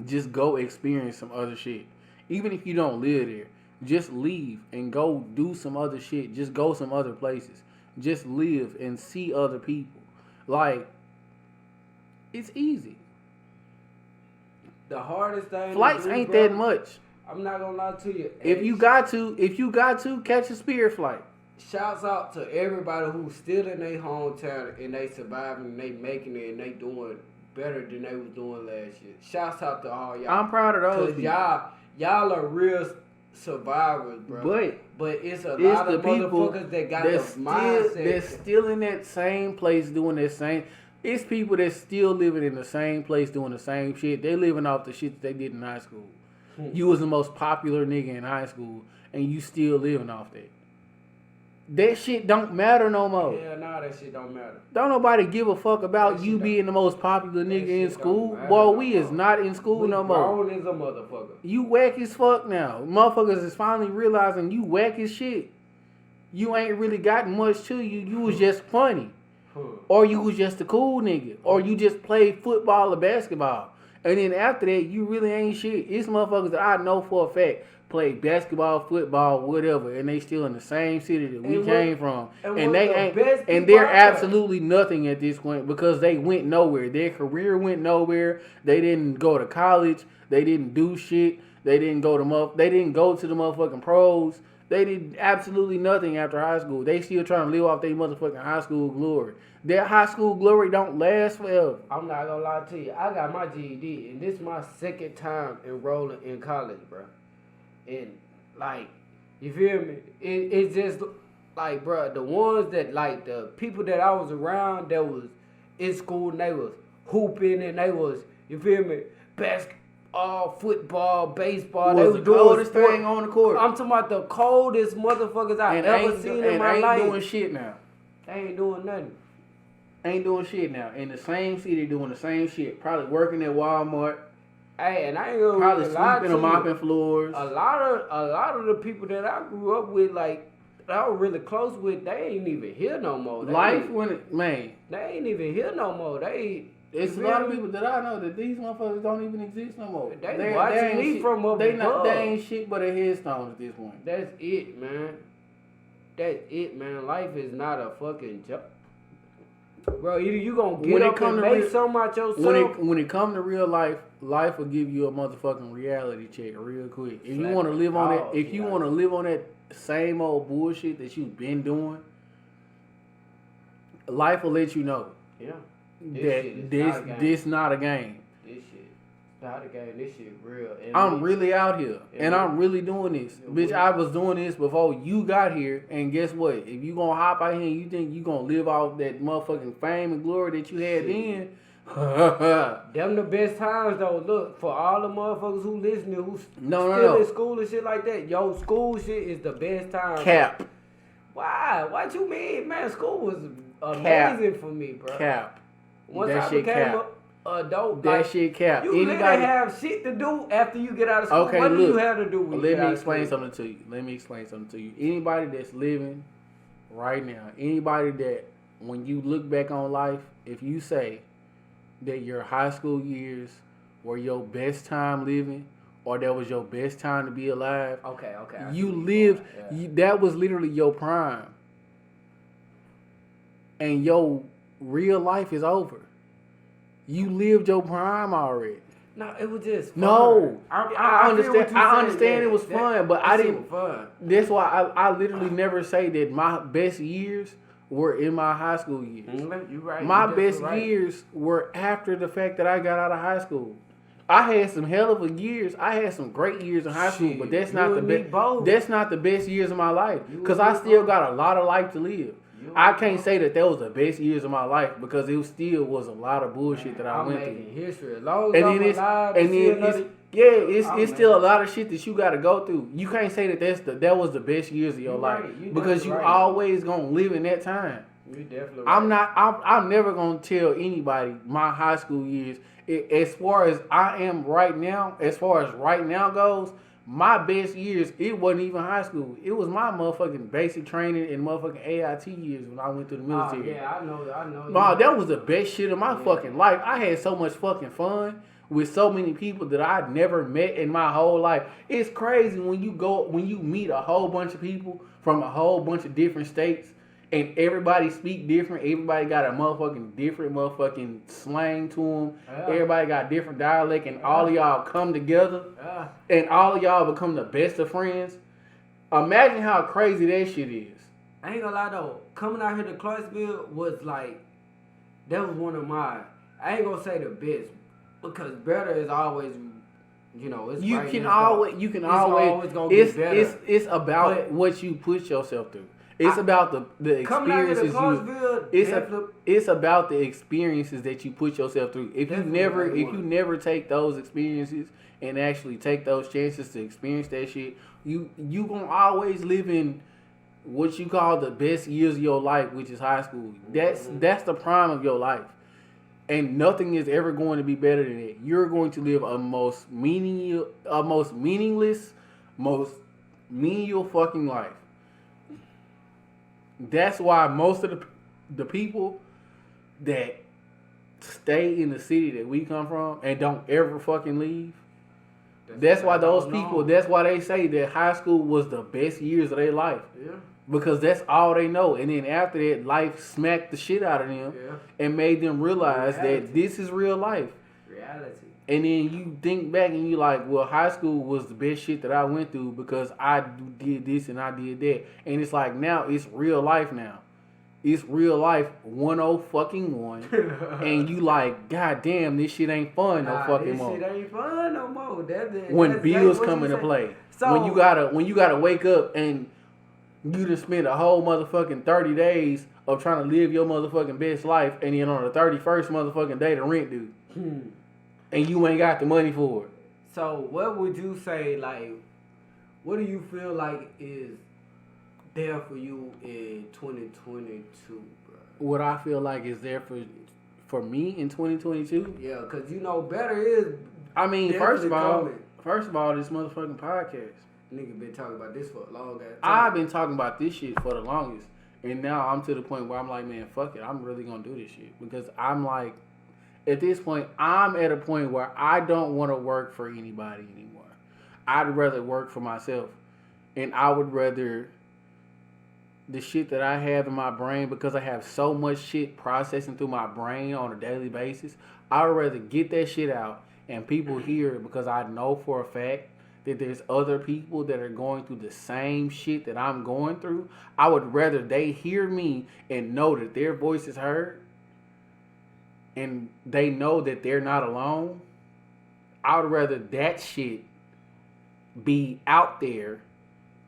Just go experience some other shit. Even if you don't live there, just leave and go do some other shit. Just go some other places. Just live and see other people. Like, it's easy. The hardest thing. Flights ain't that much. I'm not gonna lie to you. If you got to catch a Spirit flight. Shouts out to everybody who's still in their hometown and they surviving and they making it and they doing better than they was doing last year. Shouts out to all y'all. I'm proud of those people. Y'all are real survivors, bro. But it's a lot of motherfuckers that got the mindset. They're still in that same place doing that same. It's people that's still living in the same place doing the same shit. They living off the shit that they did in high school. You was the most popular nigga in high school, and you still living off that. That shit don't matter no more. Yeah, nah, that shit don't matter. Don't nobody give a fuck about you being the most popular nigga in school. Boy, we is not in school no more. Grown as a motherfucker. You whack as fuck now. Motherfuckers is finally realizing you whack as shit. You ain't really gotten much to you. You was just funny. or you was just a cool nigga, or you just played football or basketball. And then after that, you really ain't shit. It's motherfuckers that I know for a fact play basketball, football, whatever, and they still in the same city that we came from, and they ain't, and they're absolutely nothing at this point because they went nowhere. Their career went nowhere. They didn't go to college. They didn't do shit. They didn't go to They didn't go to the motherfucking pros. They did absolutely nothing after high school. They still trying to live off their motherfucking high school glory. Their high school glory don't last forever. I'm not gonna lie to you. I got my GED, and this is my second time enrolling in college, bro. And like, you feel me? It's just like, bro, the ones that like the people that I was around that was in school and they was hooping and they was, you feel me, basketball, football, baseball. They was the coldest thing on the court. I'm talking about the coldest motherfuckers I've ever seen in my life. Ain't doing shit now. They ain't doing nothing. Ain't doing shit now. In the same city doing the same shit. Probably working at Walmart. Hey, and I ain't gonna probably sweeping and mopping floors. A lot of the people that I grew up with, like that I was really close with, they ain't even here no more. They ain't even here no more. It's a lot of people that I know that these motherfuckers don't even exist no more. They watching me from up above. They ain't shit but a headstone at this point. That's it, man. That's it, man. Life is not a fucking joke. Bro, either you gonna get up and make something out yourself. When it comes to real life, life will give you a motherfucking reality check real quick. If you want to live on that, if you want to live on that same old bullshit that you've been doing, life will let you know. Yeah. This not a game. This shit not a game. This shit real. And I'm really out here, and I'm really doing this. Bitch, I was doing this before you got here, and guess what? If you gonna hop out here and you think you gonna live off that motherfucking fame and glory that you had then, them the best times though. Look, for all the motherfuckers who listening, who still in school and shit like that, yo, school shit is the best time. Cap. Why? What you mean, man? School was amazing for me, bro. Cap. Once I became an adult, that shit cap. You literally have shit to do after you get out of school. Okay, what do you have to do when you get out of school? Let me explain something to you. Anybody that's living right now, anybody that when you look back on life, if you say that your high school years were your best time living, or that was your best time to be alive, okay. You lived. That was literally your prime, and your real life is over. You lived your prime already. No, it was just fun. No. I understand. I understand it was fun, but I didn't. Fun. That's why I literally never say that my best years were in my high school years. You're right. My best years were after the fact that I got out of high school. I had some hell of a years. I had some great years in high school, but that's not the best. That's not the best years of my life because I still got a lot of life to live. I can't say that was the best years of my life because it still was a lot of bullshit that I went through. I'm making history. As long as I'm alive, it's still a lot of shit that you got to go through. You can't say that that was the best years of your life because you always gonna live in that time. You definitely right. I'm never gonna tell anybody my high school years. As far as I am right now, as far as right now goes. My best years, it wasn't even high school. It was my motherfucking basic training and motherfucking AIT years when I went to the military. Yeah, I know. Nah, that was the best shit of my fucking life. I had so much fucking fun with so many people that I'd never met in my whole life. It's crazy when you meet a whole bunch of people from a whole bunch of different states and everybody speak different. Everybody got a motherfucking different motherfucking slang to them. Yeah. Everybody got different dialect, and all of y'all come together, and all of y'all become the best of friends. Imagine how crazy that shit is. I ain't gonna lie though, coming out here to Clarksville was like, that was one of my, I ain't gonna say the best, because better is always, it's you can always gonna get better. It's about what you put yourself through. It's about the experiences it's about the experiences that you put yourself through. If you never take those experiences and actually take those chances to experience that shit, you gonna always live in what you call the best years of your life, which is high school. That's the prime of your life. And nothing is ever going to be better than it. You're going to live a most meaningless, most menial fucking life. That's why most of the people that stay in the city that we come from and don't ever fucking leave. That's why those people. That's why they say that high school was the best years of their life. Yeah. Because that's all they know. And then after that, life smacked the shit out of them and made them realize that this is real life. Reality. And then you think back and you like, well, high school was the best shit that I went through because I did this and I did that. And it's like now it's real life now. It's real life 101. And you like, god damn, this shit ain't fun no fucking more. This shit ain't fun no more. When bills come into play. So, when you gotta wake up and you just spend a whole motherfucking 30 days of trying to live your motherfucking best life, and then on the 31st motherfucking day the rent due. And you ain't got the money for it. So what would you say, like, what do you feel like is there for you in 2022, bro? What I feel like is there for me in 2022? Yeah, because you know better is. I mean, first of all, this motherfucking podcast. Nigga been talking about this for a long ass time. I've been talking about this shit for the longest. And now I'm to the point where I'm like, man, fuck it. I'm really going to do this shit. Because I'm like, at this point, I'm at a point where I don't want to work for anybody anymore. I'd rather work for myself. And I would rather the shit that I have in my brain, because I have so much shit processing through my brain on a daily basis, I would rather get that shit out and people hear it, because I know for a fact that there's other people that are going through the same shit that I'm going through. I would rather they hear me and know that their voice is heard and they know that they're not alone. I would rather that shit be out there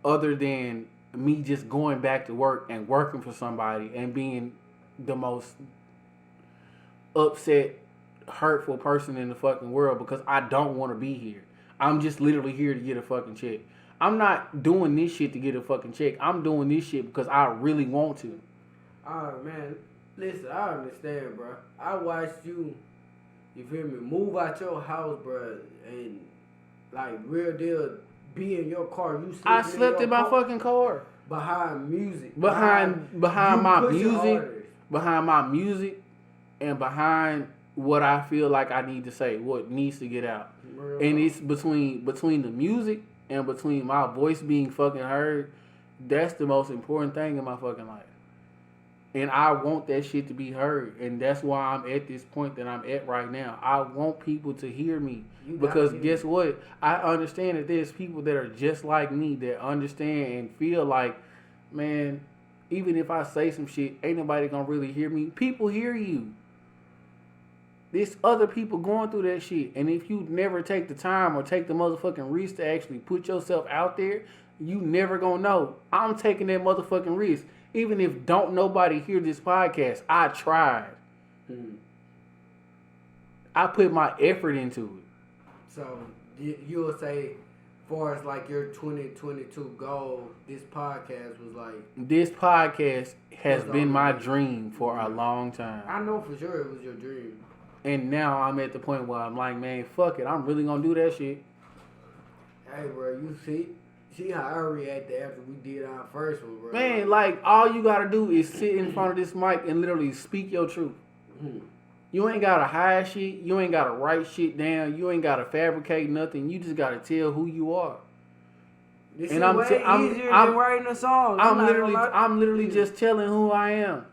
other than me just going back to work and working for somebody and being the most upset, hurtful person in the fucking world, because I don't want to be here. I'm just literally here to get a fucking check. I'm not doing this shit to get a fucking check. I'm doing this shit because I really want to. Alright, man. Listen, I understand, bro. I watched you feel me, move out your house, bro, and like real deal be in your car. I slept in my fucking car. Behind music. Behind my music. Behind my music and behind what I feel like I need to say, what needs to get out. And it's between the music and between my voice being fucking heard. That's the most important thing in my fucking life. And I want that shit to be heard. And that's why I'm at this point that I'm at right now. I want people to hear me. Because guess what? I understand that there's people that are just like me that understand and feel like, man, even if I say some shit, ain't nobody gonna really hear me. People hear you. There's other people going through that shit. And if you never take the time or take the motherfucking risk to actually put yourself out there, you never gonna know. I'm taking that motherfucking risk. Even if don't nobody hear this podcast, I tried. I put my effort into it. So you'll say, far as like your 2022 goal, this podcast was like... This podcast has been my dream for a long time. I know for sure it was your dream. And now I'm at the point where I'm like, man, fuck it. I'm really gonna do that shit. Hey, bro, you see how I reacted after we did our first one, bro. Man, like, all you gotta do is sit in front of this mic and literally speak your truth. You ain't gotta hide shit. You ain't gotta write shit down. You ain't gotta fabricate nothing. You just gotta tell who you are. This and is way easier than writing a song. I'm literally just telling who I am.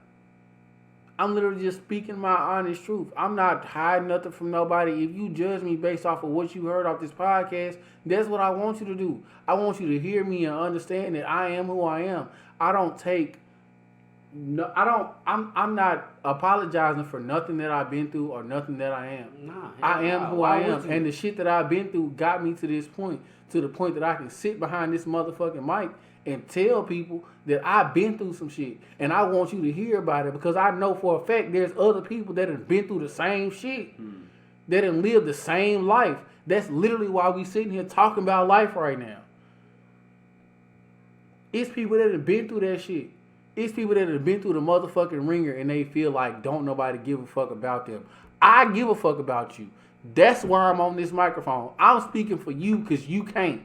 I'm literally just speaking my honest truth. I'm not hiding nothing from nobody. If you judge me based off of what you heard off this podcast, that's what I want you to do. I want you to hear me and understand that I am who I am. I'm not apologizing for nothing that I've been through or nothing that I am. I am who I am. And the shit that I've been through got me to this point. To the point that I can sit behind this motherfucking mic and tell people that I've been through some shit. And I want you to hear about it, because I know for a fact there's other people that have been through the same shit. That have lived the same life. That's literally why we sitting here talking about life right now. It's people that have been through that shit. It's people that have been through the motherfucking ringer and they feel like don't nobody give a fuck about them. I give a fuck about you. That's why I'm on this microphone. I'm speaking for you because you can't.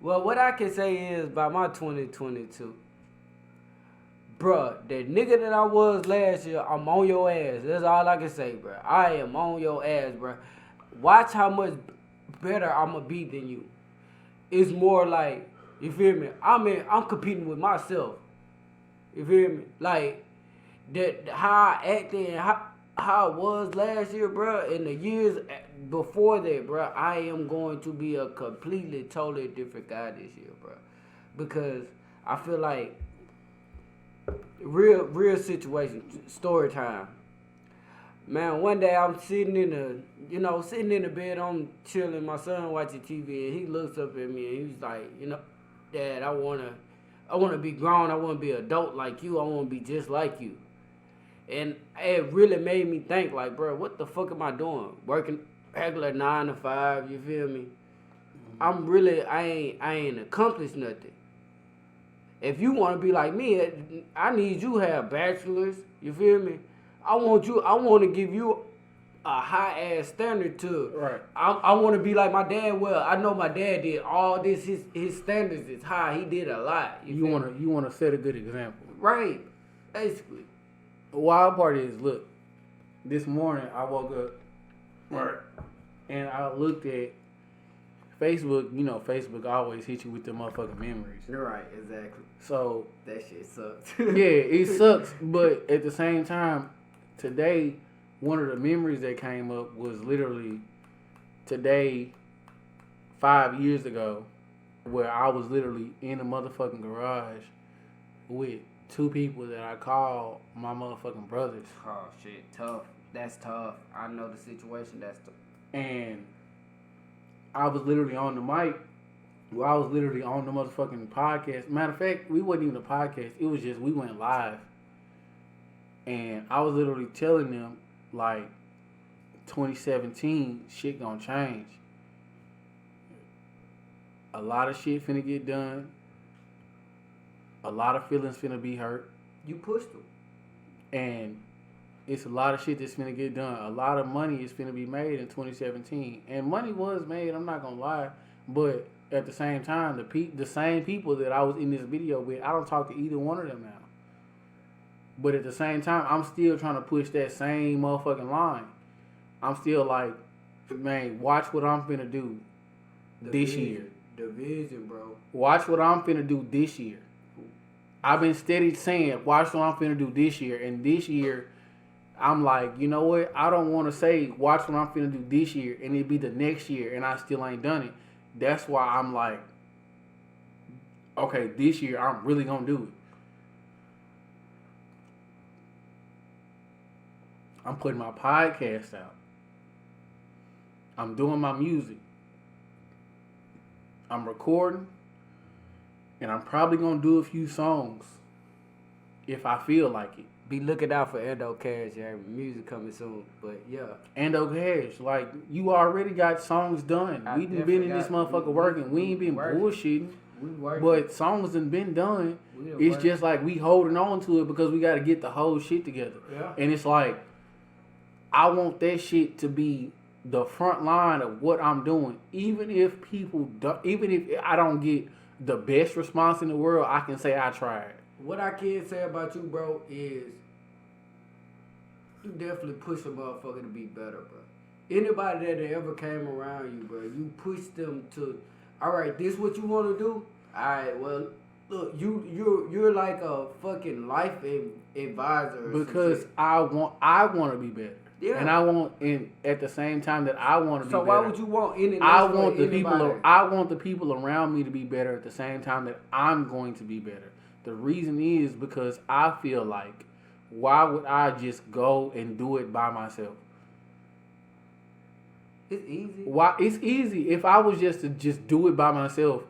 Well, what I can say is by my 2022, bruh, the nigga that I was last year, I'm on your ass. That's all I can say, bruh. I am on your ass, bruh. Watch how much better I'ma be than you. It's more like, you feel me? I'm competing with myself. You feel me? Like that how I acted and how it was last year, bruh, and the years before that, bruh, I am going to be a completely, totally different guy this year, bruh. Because I feel like real situation, story time. Man, one day I'm sitting in the bed, I'm chilling, my son watching TV, and he looks up at me and he's like, Dad, I wanna be grown, I wanna be adult like you, I wanna be just like you. And it really made me think, like, bro, what the fuck am I doing? Working regular 9 to 5, you feel me? I ain't accomplished nothing. If you want to be like me, I need you to have bachelors, you feel me? I want to give you a high ass standard to. Right. I want to be like my dad. Well, I know my dad did all this. His standards is high. He did a lot. You want to set a good example. Right. Basically. The wild part is, look, this morning I woke up, right, and I looked at Facebook. You know, Facebook always hit you with the motherfucking memories. Right, exactly. So that shit sucks. Yeah, it sucks, but at the same time, today, one of the memories that came up was literally today, 5 years ago, where I was literally in the motherfucking garage with two people that I call my motherfucking brothers. Oh shit, tough. That's tough. I know the situation. That's tough. And I was literally on the mic. Well, I was literally on the motherfucking podcast. Matter of fact, we wasn't even a podcast. It was just we went live. And I was literally telling them, like, 2017, shit gonna change. A lot of shit finna get done. A lot of feelings finna be hurt. You pushed them. And it's a lot of shit that's finna get done. A lot of money is finna be made in 2017. And money was made, I'm not gonna lie. But at the same time, the same people that I was in this video with, I don't talk to either one of them now. But at the same time, I'm still trying to push that same motherfucking line. I'm still like, man, watch what I'm finna do this year. The vision, bro. Watch what I'm finna do this year. I've been steady saying, watch what I'm finna do this year. And this year, I'm like, you know what? I don't want to say, watch what I'm finna do this year, and it be the next year, and I still ain't done it. That's why I'm like, okay, this year, I'm really gonna do it. I'm putting my podcast out. I'm doing my music. I'm recording. And I'm probably going to do a few songs if I feel like it. Be looking out for A.N.D.O Cash, yeah. Music coming soon. But yeah. A.N.D.O Cash. Like, you already got songs done. We done been in this motherfucker working. We ain't been bullshitting. We working. But songs done been done. It's just like we holding on to it because we got to get the whole shit together. Yeah. And it's like, I want that shit to be the front line of what I'm doing. Even if I don't get the best response in the world, I can say I tried. What I can say about you, bro, is you definitely push a motherfucker to be better, bro. Anybody that ever came around you, bro, you push them to, all right, this what you want to do? All right, well, look, you're like a fucking life advisor. Because I want to be better. Yeah. And at the same time that I want to be better. So why would you want any? I want the people around me to be better at the same time that I'm going to be better. The reason is because I feel like, why would I just go and do it by myself? It's easy. Why? It's easy. If I was just to just do it by myself,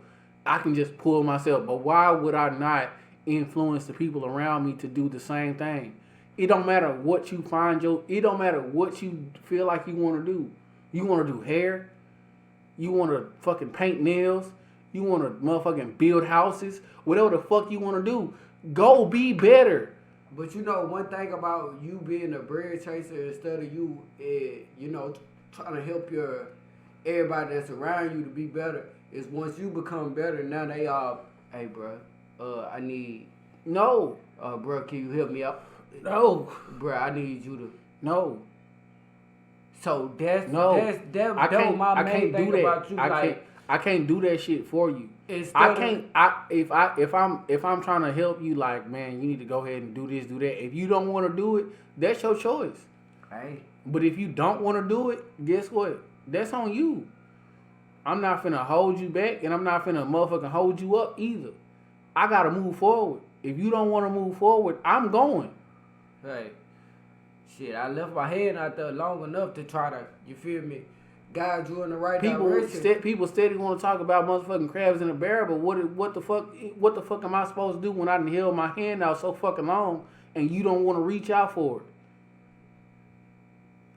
I can just pull myself. But why would I not influence the people around me to do the same thing? It don't matter what you it don't matter what you feel like you want to do. You want to do hair. You want to fucking paint nails. You want to motherfucking build houses. Whatever the fuck you want to do. Go be better. But you know, one thing about you being a bread chaser instead of you, trying to help everybody that's around you to be better, is once you become better, now they all, hey, bro, I need No. Bro, can you help me out? No. Bro, I need you to. No. So that I was can't. my I main can't thing do that. about you. I can't do that shit for you. Instead I of- can't. If I'm trying to help you, like, man, you need to go ahead and do this, do that. If you don't want to do it, that's your choice. Hey. But if you don't want to do it, guess what? That's on you. I'm not finna hold you back, and I'm not finna motherfucking hold you up either. I gotta move forward. If you don't want to move forward, I'm going. Hey. Shit, I left my hand out there long enough to try to, you feel me, guide you in the right direction. People steady want to talk about motherfucking crabs in a barrel, but what the fuck am I supposed to do when I done held my hand out so fucking long and you don't want to reach out for it?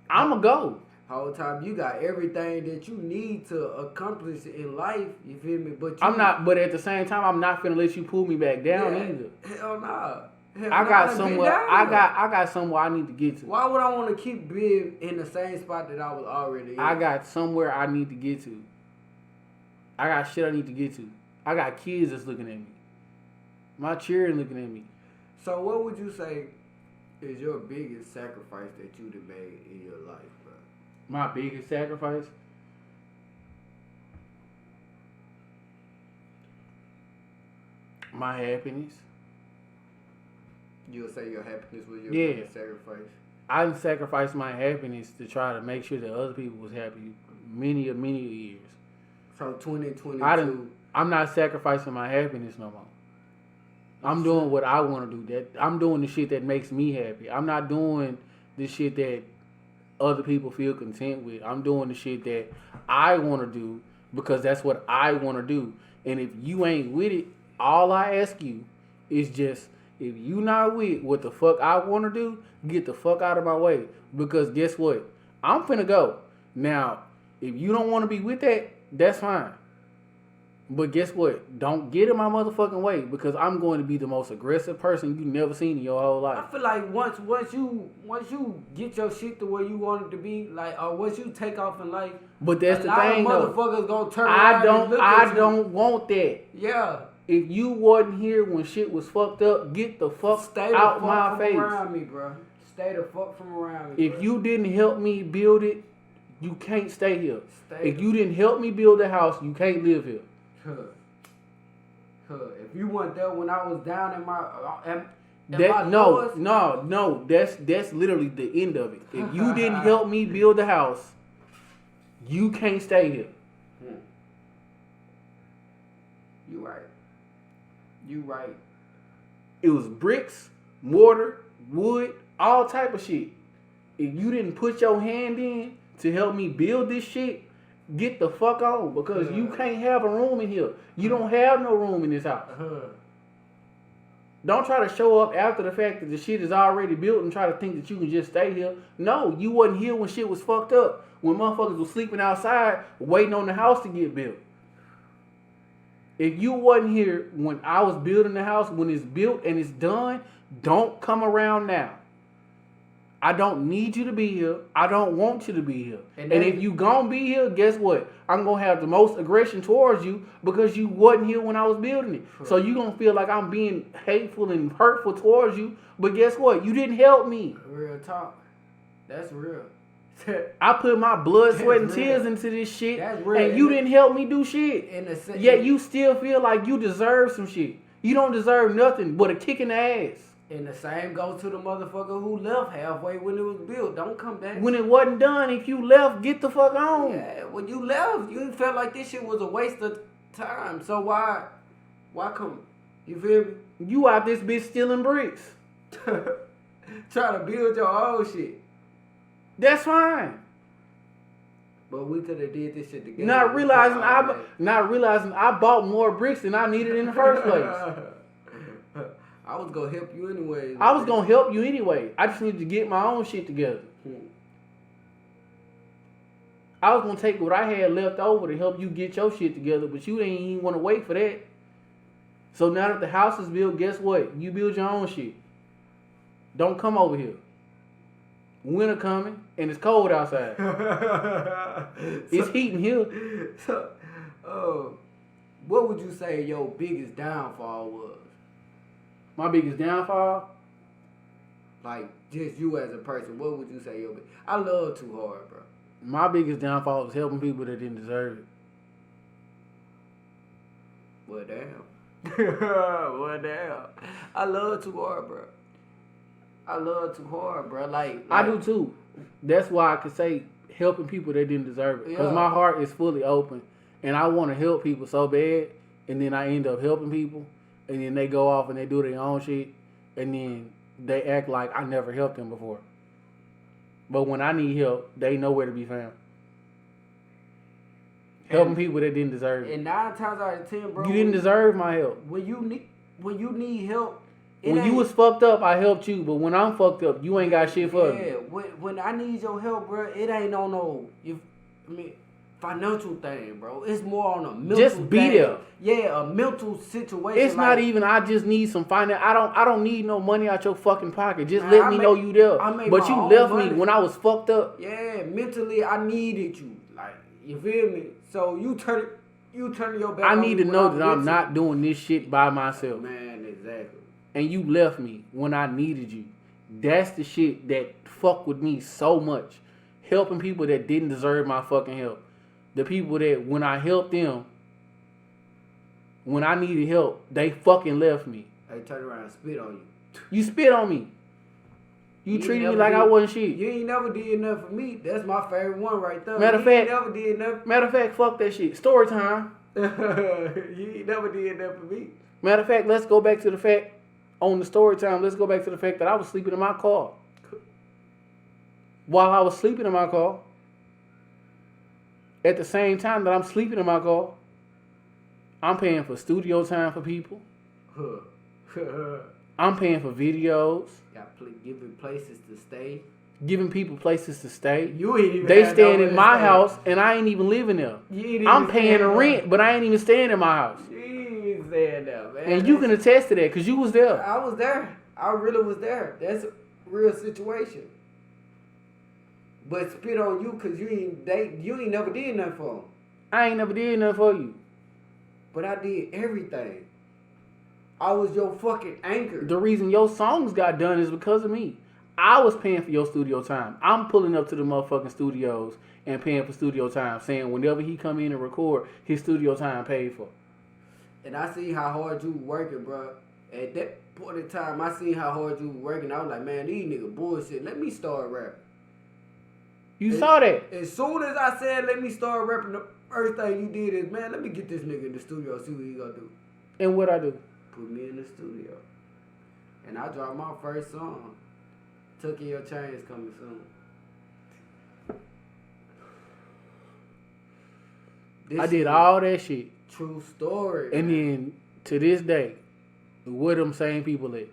I'ma go. Whole time you got everything that you need to accomplish in life, you feel me? But I'm not. But at the same time, I'm not finna let you pull me back down either. Hell nah. I got somewhere I need to get to. Why would I want to keep being in the same spot that I was already in? I got somewhere I need to get to. I got shit I need to get to. I got kids that's looking at me. My children looking at me. So what would you say is your biggest sacrifice that you've made in your life, bro? My biggest sacrifice? My happiness. You'll say your happiness was your biggest sacrifice? I done sacrificed my happiness to try to make sure that other people was happy many years. So 2022. I'm not sacrificing my happiness no more. I'm doing what I want to do. I'm doing the shit that makes me happy. I'm not doing the shit that other people feel content with. I'm doing the shit that I want to do because that's what I want to do. And if you ain't with it, all I ask you is just, if you not with what the fuck I want to do, get the fuck out of my way. Because guess what? I'm finna go. Now, if you don't want to be with that, that's fine. But guess what? Don't get in my motherfucking way because I'm going to be the most aggressive person you've never seen in your whole life. I feel like once you get your shit to where you want it to be, like, or once you take off in life, but that's the thing, though. Motherfuckers gonna turn around. I don't want that. Yeah. If you wasn't here when shit was fucked up, get the fuck out my face. Stay the fuck from around me, bro. Stay the fuck from around me. If you didn't help me build it, you can't stay here. If you didn't help me build the house, you can't live here. If you weren't there when I was down in my no, that's literally the end of it. If you didn't help me build the house, you can't stay here. You right. It was bricks, mortar, wood, all type of shit. If you didn't put your hand in to help me build this shit, get the fuck on, because you can't have a room in here. You don't have no room in this house. Don't try to show up after the fact that the shit is already built and try to think that you can just stay here. No, you wasn't here when shit was fucked up. When motherfuckers was sleeping outside waiting on the house to get built. If you wasn't here when I was building the house, when it's built and it's done, don't come around now. I don't need you to be here. I don't want you to be here. And if you gonna be here, guess what? I'm gonna have the most aggression towards you because you wasn't here when I was building it. So you gonna feel like I'm being hateful and hurtful towards you. But guess what? You didn't help me. Real talk. That's real. I put my blood, sweat, and tears into this shit, and you didn't help me do shit. Yet you still feel like you deserve some shit. You don't deserve nothing but a kick in the ass. And the same goes to the motherfucker who left halfway when it was built. Don't come back. When it wasn't done, if you left, get the fuck on. Yeah, when you left, you felt like this shit was a waste of time. So why come? You feel me? You out this bitch stealing bricks. Trying to build your own shit. That's fine. But we could have did this shit together. Not realizing I bought more bricks than I needed in the first place. I was gonna help you anyway. I was gonna help you anyway. I just needed to get my own shit together. I was gonna take what I had left over to help you get your shit together, but you didn't even want to wait for that. So now that the house is built, guess what? You build your own shit. Don't come over here. Winter coming and it's cold outside. It's heating here. So, what would you say your biggest downfall was? My biggest downfall? Like, just you as a person, what would you say your I love Too Hard, bro. My biggest downfall was helping people that didn't deserve it. Well, damn. Well, damn. I love Too Hard, bro. I love Too Hard, bro. Like I do too. That's why I could say helping people that didn't deserve it. Because Yeah. my heart is fully open. And I want to help people so bad. And then I end up helping people. And then they go off and they do their own shit. And then they act like I never helped them before. But when I need help, they know where to be found. Helping people that didn't deserve it. And 9 times out of 10, bro, You didn't deserve my help. when you need help. When you was fucked up, I helped you. But when I'm fucked up, you ain't got shit for me. Yeah, when I need your help, bro, it ain't on no financial thing, bro. It's more on a mental Just be thing. there. Yeah, a mental situation. It's not even. I just need some finance. I don't need no money out your fucking pocket. Just Man, let I me make- know you there. I make But my you own left money. me when I was fucked up. Yeah, mentally I needed you. Like, you feel me? So you turn your back. I on need me to when know that I'm mentally- not doing this shit by myself. Man, exactly. And you left me when I needed you. That's the shit that fuck with me so much. Helping people that didn't deserve my fucking help. The people that when I helped them, when I needed help, they fucking left me. They turn around and spit on you. You spit on me. You You treated me never like I did. wasn't shit. You ain't never did nothing for me. That's my favorite one right there. Matter of You ain't fact- never did nothing. Matter of fact, fuck that shit. Story time. You ain't never did nothing for me. Matter of fact, let's go back to the fact on the story time. Let's go back to the fact that I was sleeping in my car. While I was sleeping in my car, at the same time that I'm sleeping in my car, I'm paying for studio time for people. I'm paying for videos, Giving places to stay. giving people places to stay. You ain't even. They had staying nowhere in to my stay. house and I ain't even living there. You ain't I'm even paying staying the there. rent, but I ain't even staying in my house. You ain't staying there, man. And you can attest to that because you was there. I was there. I really was there. That's a real situation. But spit on you because you ain't never did nothing for them. I ain't never did nothing for you. But I did everything. I was your fucking anchor. The reason your songs got done is because of me. I was paying for your studio time. I'm pulling up to the motherfucking studios and paying for studio time, saying whenever he come in and record, his studio time paid for. And I see how hard you working, bro. At that point in time, I seen how hard you working. I was like, man, these niggas bullshit. Let me start rapping. You saw that. As soon as I said, let me start rapping, the first thing you did is, man, let me get this nigga in the studio, see what he gonna do. And what I do? Put me in the studio. And I dropped my first song. Tuck in Your Chains coming soon. This I did is all that shit. true story. And then to this day, where them same people at?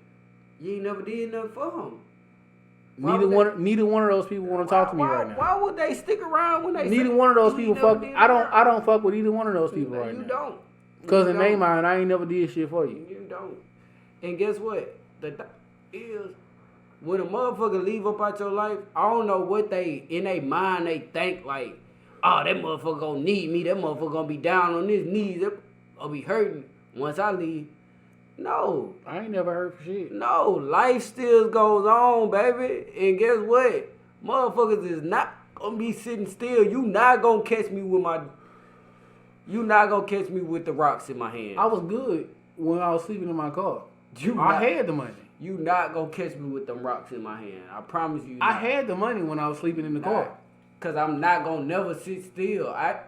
You ain't never did nothing for them. Neither one of those people want to talk to me right now. Why would they stick around when they Neither say, one of those you people ain't never fuck. did I nothing? don't fuck with either one of those people right You now. don't. Cause You in their don't. mind, I ain't never did shit for you. You don't. And guess what? The th- is when a motherfucker leave up out your life, I don't know what they in their mind they think like, oh, that motherfucker gonna need me. That motherfucker gonna be down on his knees. That gonna be hurting once I leave. No. I ain't never heard for shit. No, life still goes on, baby. And guess what? Motherfuckers is not gonna be sitting still. You not gonna catch me with the rocks in my hand. I was good when I was sleeping in my car. You I not- had the money. You not gonna catch me with them rocks in my hand. I promise you. I not. had the money when I was sleeping in the car. Cause I'm not gonna never sit still. I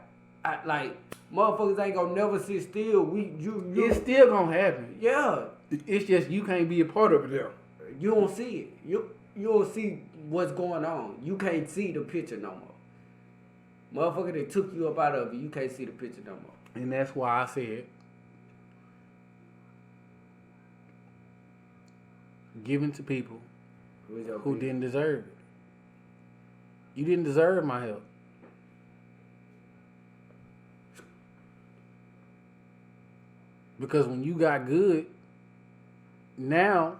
like motherfuckers ain't gonna never sit still. It's still gonna happen. Yeah. It's just you can't be a part of it there. You don't see it. You don't see what's going on. You can't see the picture no more. Motherfucker that took you up out of it, you can't see the picture no more. And that's why I said giving to people Who's your who bitch? didn't deserve it. You didn't deserve my help. Because when you got good, now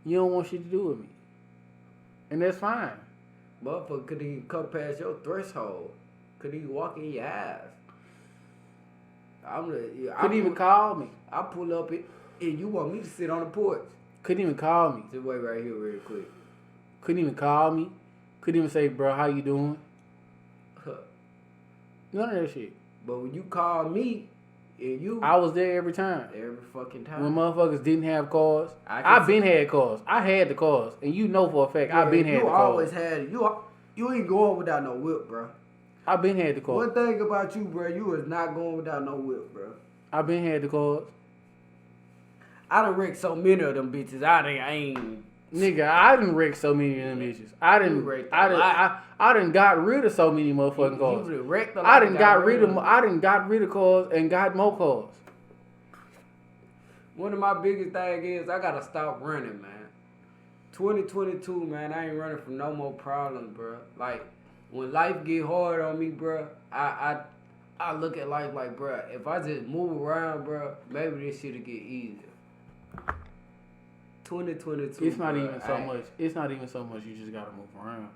you don't want shit to do with me. And that's fine. Motherfucker couldn't even come past your threshold. Couldn't even walk in your eyes. Couldn't even call me. I pull up it. And you want me to sit on the porch? Couldn't even call me. Just wait right here real quick. Couldn't even call me. Couldn't even say, bro, how you doing? None of that shit. But when you call me, and you... I was there every time. Every fucking time. When motherfuckers didn't have cars. I've been had cars. I had the cars. And you know for a fact, I've been had the cars. You always had it. You ain't going without no whip, bro. I've been had the cars. One thing about you, bro, you is not going without no whip, bro. I've been had the cars. I done wrecked so many of them bitches. I ain't... Nigga, I done wrecked so many of them bitches. I done got rid of so many motherfucking cars. You wrecked a lot. I done got rid of cars and got more cars. One of my biggest things is I gotta stop running, man. 2022, man, I ain't running from no more problems, bro. Like, when life get hard on me, bro, I look at life like, bro, if I just move around, bro, maybe this shit'll get easier. 2022. It's not even so much. It's not even so much. You just gotta move around.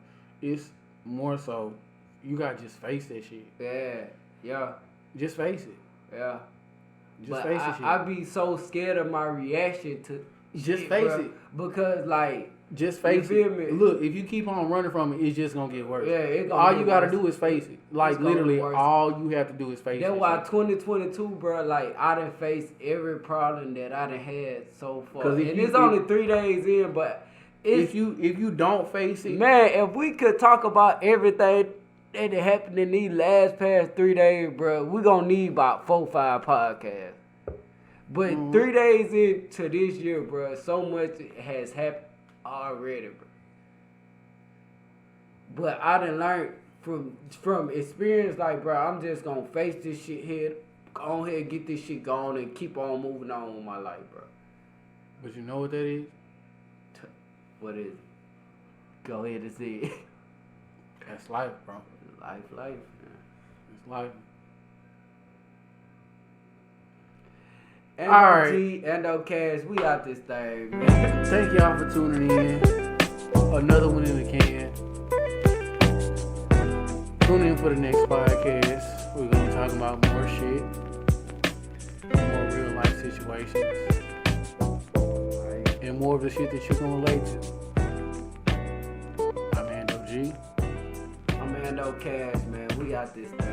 It's more so you gotta just face that shit. Yeah. Just face it. Yeah. Just face the shit. I be so scared of my reaction to. Just face it. Because like. Just face you feel it. me? Look, if you keep on running from it, it's just gonna get worse. Yeah, it's gonna all get you gotta worse. do is face it. Like literally, all you have to do is face it. That's why 2022, bro. Like I done faced every problem that I done had so far, and it's only 3 days in. But if you don't face it, man, if we could talk about everything that happened in these past 3 days, bro, we gonna need about 4-5 podcasts. But 3 days into this year, bro, so much has happened already, bro. But I done learned from experience, like, bro, I'm just gonna face this shit here, go ahead and get this shit going and keep on moving on with my life, bro. But you know what that is? What is it? Go ahead and see it. That's life, bro. Life, man. It's life. A.N.D.O Cash, we out this thing, man. Thank y'all for tuning in. Another one in the can. Tune in for the next podcast. We're gonna talk about more shit, more real life situations, and more of the shit that you can relate to. I'm A.N.D.O G. I'm A.N.D.O Cash, man. We out this thing.